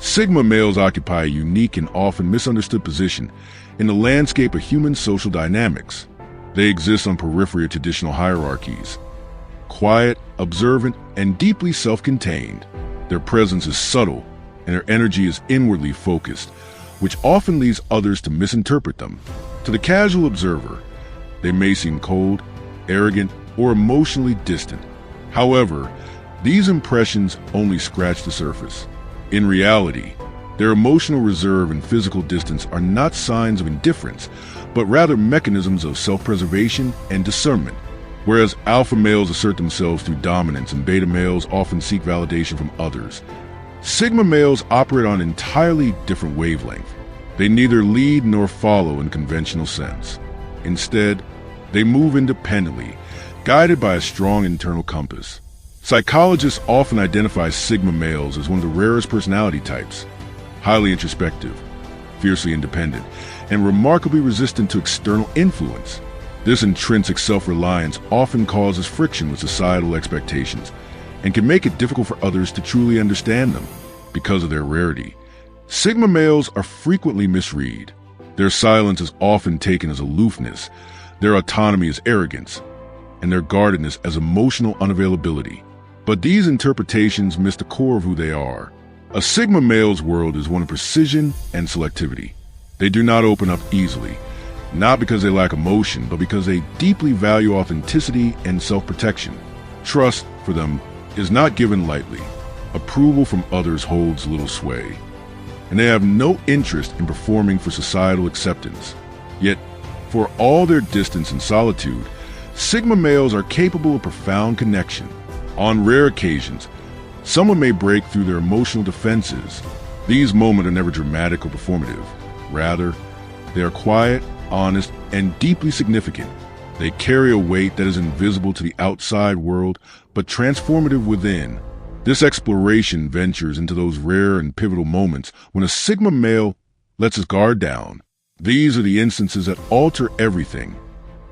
Sigma males occupy a unique and often misunderstood position in the landscape of human social dynamics. They exist on periphery of traditional hierarchies. Quiet, observant, and deeply self-contained, their presence is subtle and their energy is inwardly focused, which often leads others to misinterpret them. To the casual observer, they may seem cold, arrogant, or emotionally distant. However, these impressions only scratch the surface. In reality, their emotional reserve and physical distance are not signs of indifference, but rather mechanisms of self-preservation and discernment. Whereas alpha males assert themselves through dominance and beta males often seek validation from others, sigma males operate on an entirely different wavelength. They neither lead nor follow in conventional sense. Instead, they move independently, guided by a strong internal compass. Psychologists often identify sigma males as one of the rarest personality types, highly introspective, fiercely independent, and remarkably resistant to external influence. This intrinsic self-reliance often causes friction with societal expectations and can make it difficult for others to truly understand them. Because of their rarity, sigma males are frequently misread. Their silence is often taken as aloofness, their autonomy as arrogance, and their guardedness as emotional unavailability. But these interpretations miss the core of who they are. A sigma male's world is one of precision and selectivity. They do not open up easily, not because they lack emotion, but because they deeply value authenticity and self-protection. Trust, for them, is not given lightly. Approval from others holds little sway, and they have no interest in performing for societal acceptance. Yet, for all their distance and solitude, sigma males are capable of profound connection. On rare occasions, someone may break through their emotional defenses. These moments are never dramatic or performative. Rather, they are quiet, honest, and deeply significant. They carry a weight that is invisible to the outside world, but transformative within. This exploration ventures into those rare and pivotal moments when a sigma male lets his guard down. These are the instances that alter everything,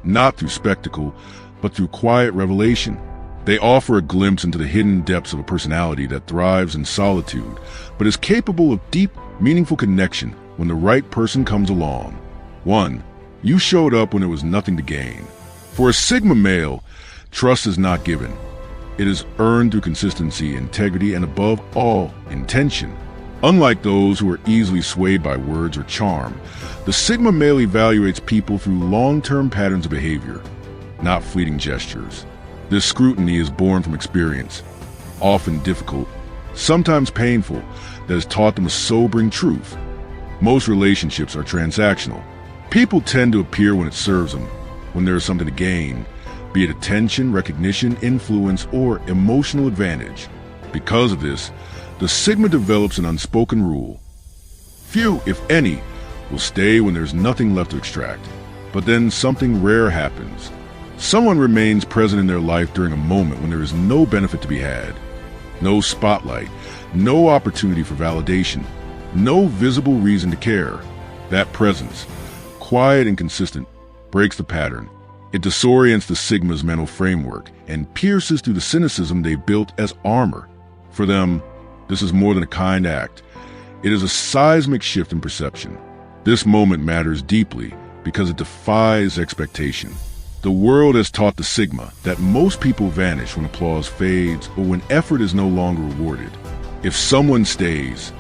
not through spectacle, but through quiet revelation. They offer a glimpse into the hidden depths of a personality that thrives in solitude, but is capable of deep, meaningful connection when the right person comes along. 1. You showed up when there was nothing to gain. For a sigma male, trust is not given. It is earned through consistency, integrity, and above all, intention. Unlike those who are easily swayed by words or charm, the sigma male evaluates people through long-term patterns of behavior, not fleeting gestures. This scrutiny is born from experience, often difficult, sometimes painful, that has taught them a sobering truth. Most relationships are transactional. People tend to appear when it serves them, when there is something to gain, be it attention, recognition, influence, or emotional advantage. Because of this, the sigma develops an unspoken rule. Few, if any, will stay when there's nothing left to extract. But then something rare happens. Someone remains present in their life during a moment when there is no benefit to be had. No spotlight, no opportunity for validation, no visible reason to care. That presence, quiet and consistent, breaks the pattern. It disorients the sigma's mental framework and pierces through the cynicism they built as armor. For them, this is more than a kind act. It is a seismic shift in perception. This moment matters deeply because it defies expectation. The world has taught the sigma that most people vanish when applause fades or when effort is no longer rewarded. If someone stays,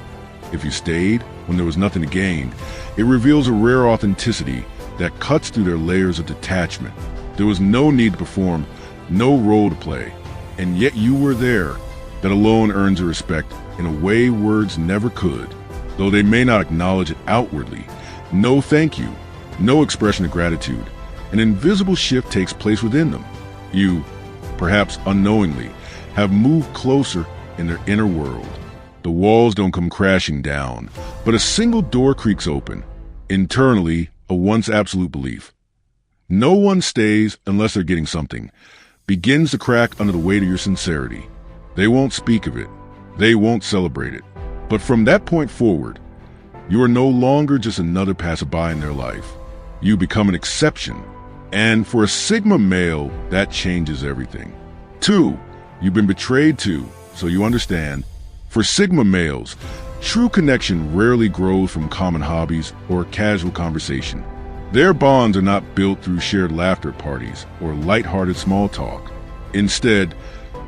if you stayed when there was nothing to gain, it reveals a rare authenticity that cuts through their layers of detachment. There was no need to perform, no role to play, and yet you were there. That alone earns a respect in a way words never could. Though they may not acknowledge it outwardly, no thank you, no expression of gratitude. An invisible shift takes place within them. You, perhaps unknowingly, have moved closer in their inner world. The walls don't come crashing down, but a single door creaks open. Internally, a once absolute belief. No one stays unless they're getting something, begins to crack under the weight of your sincerity. They won't speak of it. They won't celebrate it. But from that point forward, you are no longer just another passerby in their life. You become an exception. And for a sigma male, that changes everything. 2, you've been betrayed too, so you understand. For sigma males, True connection rarely grows from common hobbies or casual conversation. Their bonds are not built through shared laughter at parties or lighthearted small talk. Instead,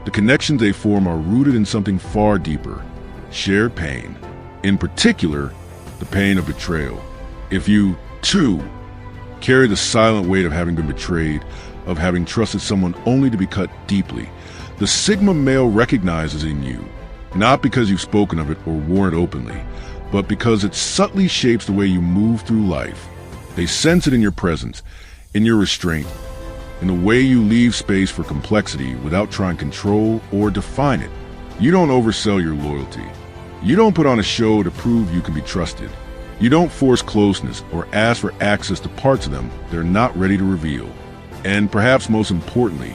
the connections they form are rooted in something far deeper: shared pain. In particular, the pain of betrayal. If you, too, carry the silent weight of having been betrayed, of having trusted someone only to be cut deeply, the Sigma male recognizes in you, not because you've spoken of it or worn it openly, but because it subtly shapes the way you move through life. They sense it in your presence, in your restraint, in the way you leave space for complexity without trying to control or define it. You don't oversell your loyalty. You don't put on a show to prove you can be trusted. You don't force closeness or ask for access to parts of them they're not ready to reveal. And perhaps most importantly,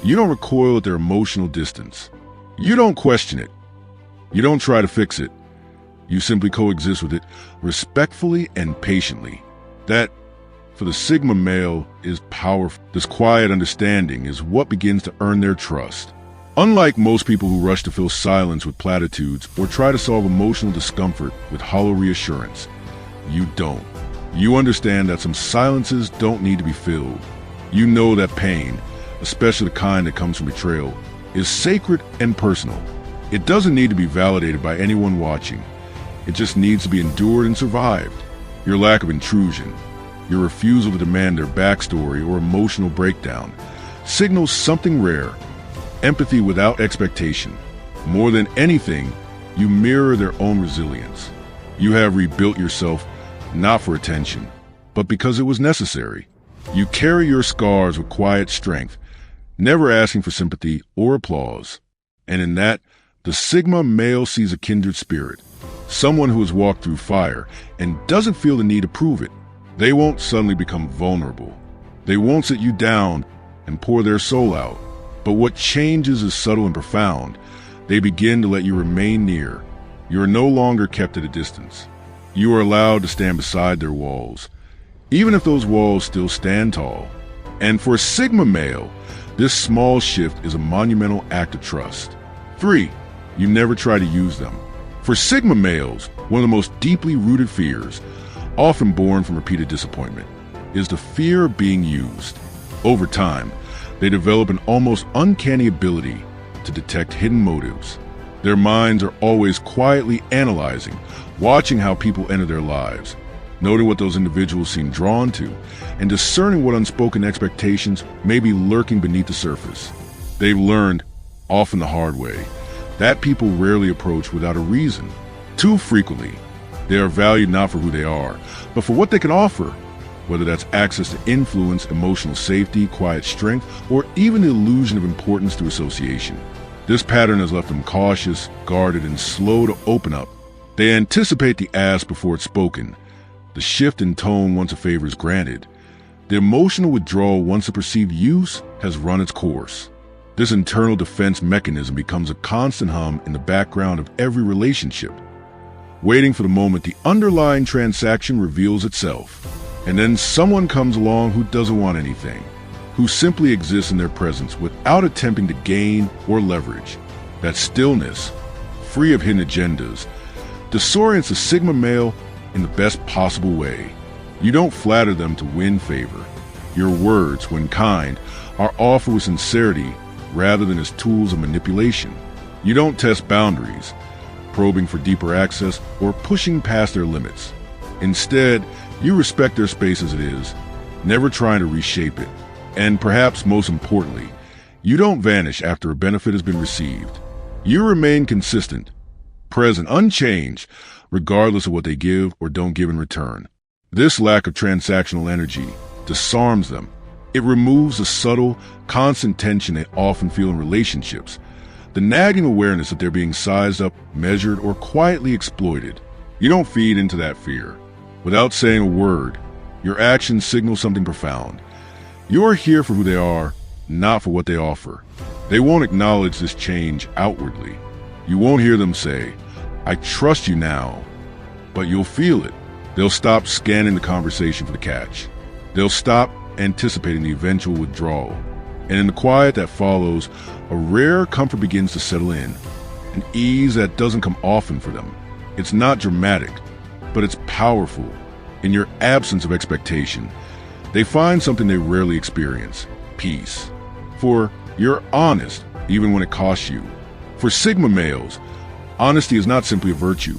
you don't recoil at their emotional distance. You don't question it. You don't try to fix it. You simply coexist with it respectfully and patiently. That, for the Sigma male, is powerful. This quiet understanding is what begins to earn their trust. Unlike most people who rush to fill silence with platitudes or try to solve emotional discomfort with hollow reassurance, you don't. You understand that some silences don't need to be filled. You know that pain, especially the kind that comes from betrayal, is sacred and personal. It doesn't need to be validated by anyone watching. It just needs to be endured and survived. Your lack of intrusion, your refusal to demand their backstory or emotional breakdown, signals something rare: empathy without expectation. More than anything, you mirror their own resilience. You have rebuilt yourself not for attention, but because it was necessary. You carry your scars with quiet strength, never asking for sympathy or applause. And in that, the Sigma male sees a kindred spirit, someone who has walked through fire and doesn't feel the need to prove it. They won't suddenly become vulnerable. They won't sit you down and pour their soul out. But what changes is subtle and profound. They begin to let you remain near. You are no longer kept at a distance. You are allowed to stand beside their walls, even if those walls still stand tall. And for a Sigma male, this small shift is a monumental act of trust. 3. You never try to use them. For Sigma males, one of the most deeply rooted fears, often born from repeated disappointment, is the fear of being used. Over time, they develop an almost uncanny ability to detect hidden motives. Their minds are always quietly analyzing, watching how people enter their lives, noting what those individuals seem drawn to, and discerning what unspoken expectations may be lurking beneath the surface. They've learned, often the hard way, that people rarely approach without a reason. Too frequently, they are valued not for who they are, but for what they can offer, whether that's access to influence, emotional safety, quiet strength, or even the illusion of importance through association. This pattern has left them cautious, guarded, and slow to open up. They anticipate the ask before it's spoken, the shift in tone once a favor is granted, the emotional withdrawal once a perceived use has run its course. This internal defense mechanism becomes a constant hum in the background of every relationship, waiting for the moment the underlying transaction reveals itself. And then someone comes along who doesn't want anything, who simply exists in their presence without attempting to gain or leverage. That stillness, free of hidden agendas, disorients the Sigma male in the best possible way. You don't flatter them to win favor. Your words, when kind, are offered with sincerity rather than as tools of manipulation. You don't test boundaries, probing for deeper access or pushing past their limits. Instead, you respect their space as it is, never trying to reshape it. And perhaps most importantly, you don't vanish after a benefit has been received. You remain consistent, present, unchanged, regardless of what they give or don't give in return. This lack of transactional energy disarms them. It removes the subtle, constant tension they often feel in relationships, the nagging awareness that they're being sized up, measured, or quietly exploited. You don't feed into that fear. Without saying a word, your actions signal something profound. You're here for who they are, not for what they offer. They won't acknowledge this change outwardly. You won't hear them say, "I trust you now," but you'll feel it. They'll stop scanning the conversation for the catch. They'll stop anticipating the eventual withdrawal. And in the quiet that follows, a rare comfort begins to settle in, an ease that doesn't come often for them. It's not dramatic, but it's powerful. In your absence of expectation, they find something they rarely experience: peace. For you're honest, even when it costs you. For Sigma males, honesty is not simply a virtue.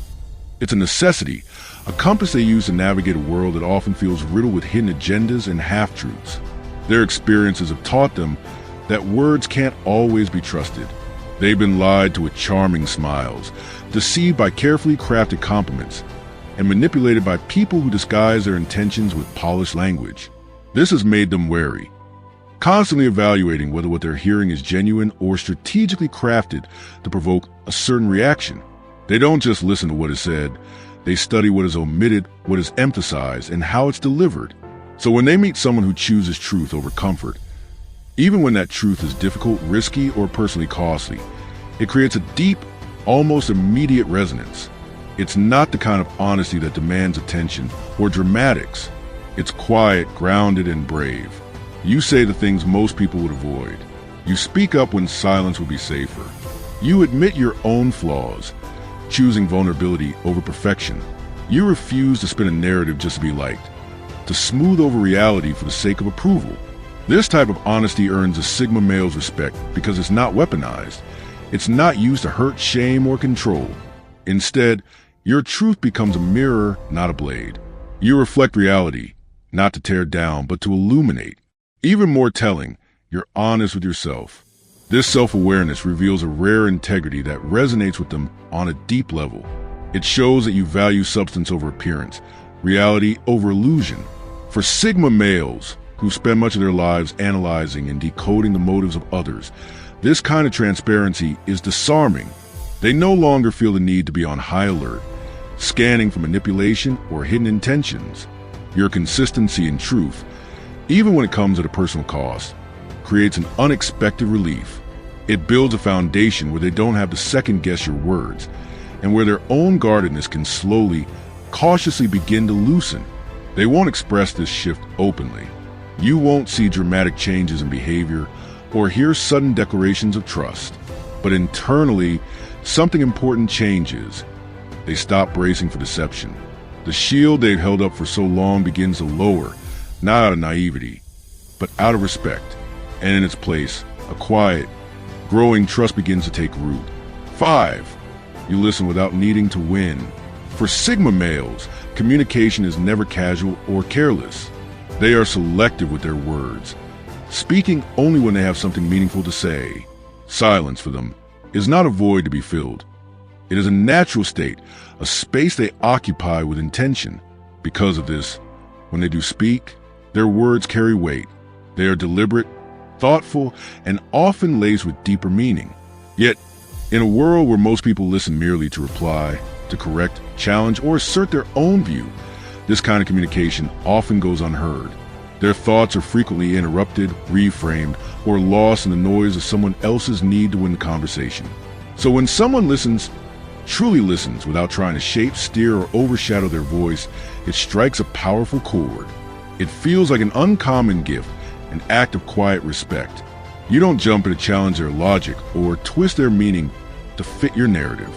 It's a necessity, a compass they use to navigate a world that often feels riddled with hidden agendas and half-truths. Their experiences have taught them that words can't always be trusted. They've been lied to with charming smiles, deceived by carefully crafted compliments, and manipulated by people who disguise their intentions with polished language. This has made them wary, constantly evaluating whether what they're hearing is genuine or strategically crafted to provoke a certain reaction. They don't just listen to what is said, they study what is omitted, what is emphasized, and how it's delivered. So when they meet someone who chooses truth over comfort, even when that truth is difficult, risky, or personally costly, it creates a deep, almost immediate resonance. It's not the kind of honesty that demands attention or dramatics. It's quiet, grounded, and brave. You say the things most people would avoid. You speak up when silence would be safer. You admit your own flaws, choosing vulnerability over perfection. You refuse to spin a narrative just to be liked, to smooth over reality for the sake of approval. This type of honesty earns a Sigma male's respect because it's not weaponized. It's not used to hurt, shame, or control. Instead, your truth becomes a mirror, not a blade. You reflect reality, not to tear down, but to illuminate. Even more telling, you're honest with yourself. This self-awareness reveals a rare integrity that resonates with them on a deep level. It shows that you value substance over appearance, reality over illusion. For Sigma males, who spend much of their lives analyzing and decoding the motives of others, this kind of transparency is disarming. They no longer feel the need to be on high alert, scanning for manipulation or hidden intentions. Your consistency and truth, even when it comes at a personal cost, creates an unexpected relief. It builds a foundation where they don't have to second-guess your words, and where their own guardedness can slowly, cautiously begin to loosen. They won't express this shift openly. You won't see dramatic changes in behavior or hear sudden declarations of trust. But internally, something important changes. They stop bracing for deception. The shield they've held up for so long begins to lower, not out of naivety, but out of respect. And in its place, a quiet, growing trust begins to take root. 5. You listen without needing to win. For Sigma males, communication is never casual or careless. They are selective with their words, speaking only when they have something meaningful to say. Silence for them is not a void to be filled. It is a natural state, a space they occupy with intention. Because of this, when they do speak, their words carry weight. They are deliberate, thoughtful, and often laced with deeper meaning. Yet, in a world where most people listen merely to reply, to correct, challenge, or assert their own view, this kind of communication often goes unheard. Their thoughts are frequently interrupted, reframed, or lost in the noise of someone else's need to win the conversation. So when someone listens, truly listens without trying to shape, steer, or overshadow their voice, it strikes a powerful chord. It feels like an uncommon gift, an act of quiet respect. You don't jump in to challenge their logic or twist their meaning to fit your narrative.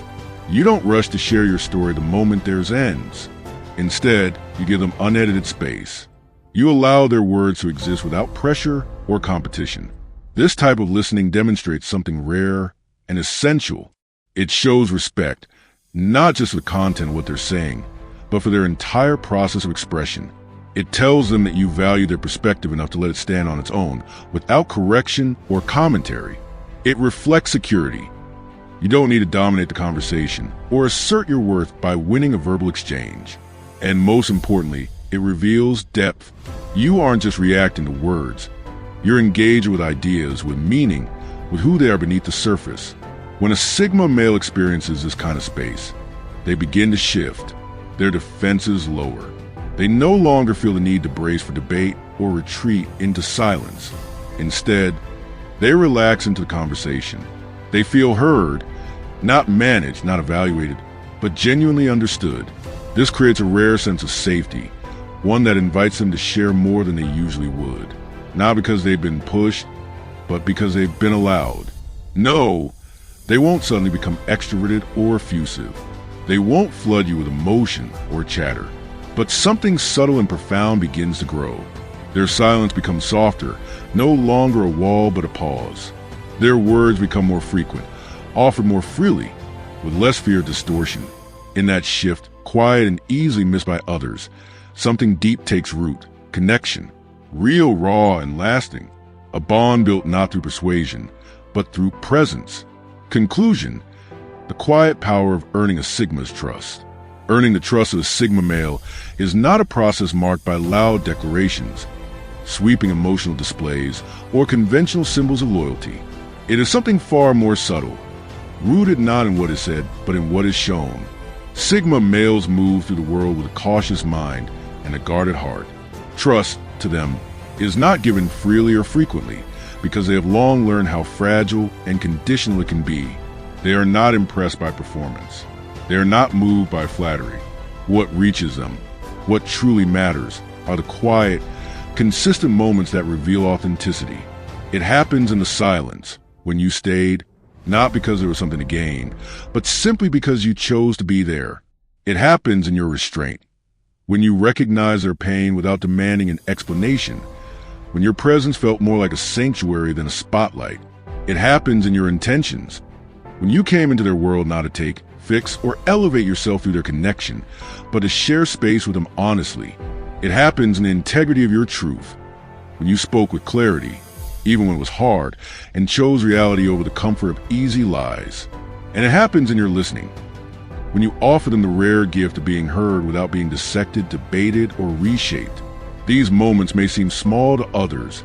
You don't rush to share your story the moment theirs ends. Instead, you give them unedited space. You allow their words to exist without pressure or competition. This type of listening demonstrates something rare and essential. It shows respect, not just for the content of what they're saying, but for their entire process of expression. It tells them that you value their perspective enough to let it stand on its own, without correction or commentary. It reflects security. You don't need to dominate the conversation or assert your worth by winning a verbal exchange. And most importantly, it reveals depth. You aren't just reacting to words. You're engaged with ideas, with meaning, with who they are beneath the surface. When a Sigma male experiences this kind of space, they begin to shift. Their defenses lower. They no longer feel the need to brace for debate or retreat into silence. Instead, they relax into the conversation. They feel heard, not managed, not evaluated, but genuinely understood. This creates a rare sense of safety, one that invites them to share more than they usually would. Not because they've been pushed, but because they've been allowed. No, they won't suddenly become extroverted or effusive. They won't flood you with emotion or chatter, but something subtle and profound begins to grow. Their silence becomes softer, no longer a wall but a pause. Their words become more frequent, offered more freely, with less fear of distortion. In that shift, quiet and easily missed by others, something deep takes root: connection, real, raw, and lasting. A bond built not through persuasion, but through presence. Conclusion: the quiet power of earning a Sigma's trust. Earning the trust of a Sigma male is not a process marked by loud declarations, sweeping emotional displays, or conventional symbols of loyalty. It is something far more subtle, rooted not in what is said, but in what is shown. Sigma males move through the world with a cautious mind and a guarded heart. Trust, to them, is not given freely or frequently, because they have long learned how fragile and conditional it can be. They are not impressed by performance. They are not moved by flattery. What reaches them, what truly matters, are the quiet, consistent moments that reveal authenticity. It happens in the silence, when you stayed, not because there was something to gain, but simply because you chose to be there. It happens in your restraint, when you recognize their pain without demanding an explanation, when your presence felt more like a sanctuary than a spotlight. It happens in your intentions, when you came into their world not to take, fix, or elevate yourself through their connection, but to share space with them honestly. It happens in the integrity of your truth, when you spoke with clarity, even when it was hard, and chose reality over the comfort of easy lies. And it happens in your listening, when you offer them the rare gift of being heard without being dissected, debated, or reshaped. These moments may seem small to others,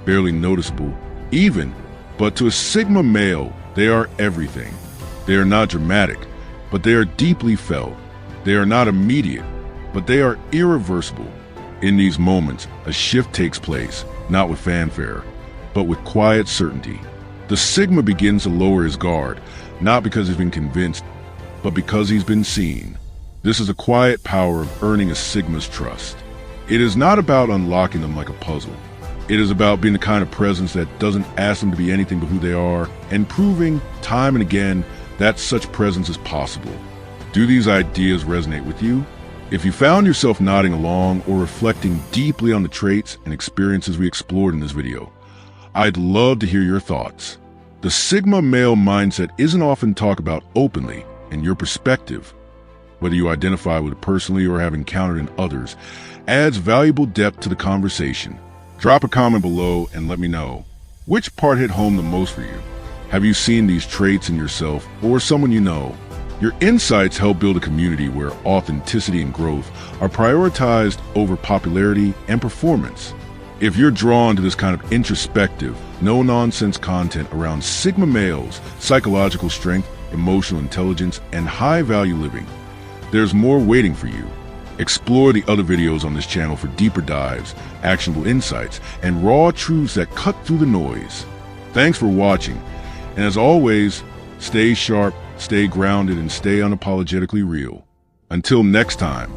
barely noticeable even, but to a Sigma male, they are everything. They are not dramatic, but they are deeply felt. They are not immediate, but they are irreversible. In these moments, a shift takes place, not with fanfare, but with quiet certainty. The Sigma begins to lower his guard, not because he's been convinced, but because he's been seen. This is a quiet power of earning a Sigma's trust. It is not about unlocking them like a puzzle. It is about being the kind of presence that doesn't ask them to be anything but who they are, and proving time and again that such presence is possible. Do these ideas resonate with you? If you found yourself nodding along or reflecting deeply on the traits and experiences we explored in this video, I'd love to hear your thoughts. The Sigma male mindset isn't often talked about openly, and your perspective, whether you identify with it personally or have encountered in others, adds valuable depth to the conversation. Drop a comment below and let me know, which part hit home the most for you? Have you seen these traits in yourself or someone you know? Your insights help build a community where authenticity and growth are prioritized over popularity and performance. If you're drawn to this kind of introspective, no-nonsense content around Sigma males, psychological strength, emotional intelligence, and high-value living, there's more waiting for you. Explore the other videos on this channel for deeper dives, actionable insights, and raw truths that cut through the noise. Thanks for watching, and as always, stay sharp, stay grounded, and stay unapologetically real. Until next time.